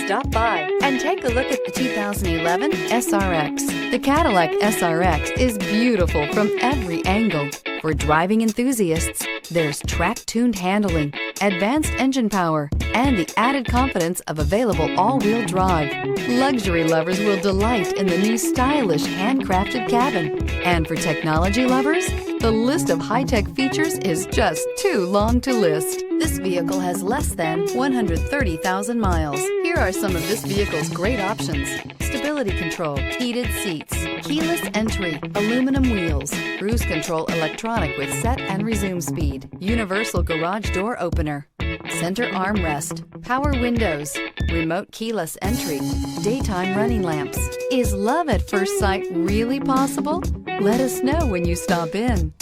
Stop by and take a look at the 2011 SRX. The Cadillac SRX is beautiful from every angle. For driving enthusiasts, there's track-tuned handling, advanced engine power, and the added confidence of available all-wheel drive. Luxury lovers will delight in the new stylish handcrafted cabin. And for technology lovers, the list of high-tech features is just too long to list. This vehicle has less than 130,000 miles. Here are some of this vehicle's great options: stability control, heated seats, keyless entry, aluminum wheels, cruise control electronic with set and resume speed, universal garage door opener, center armrest, power windows, remote keyless entry, daytime running lamps. Is love at first sight really possible? Let us know when you stop in.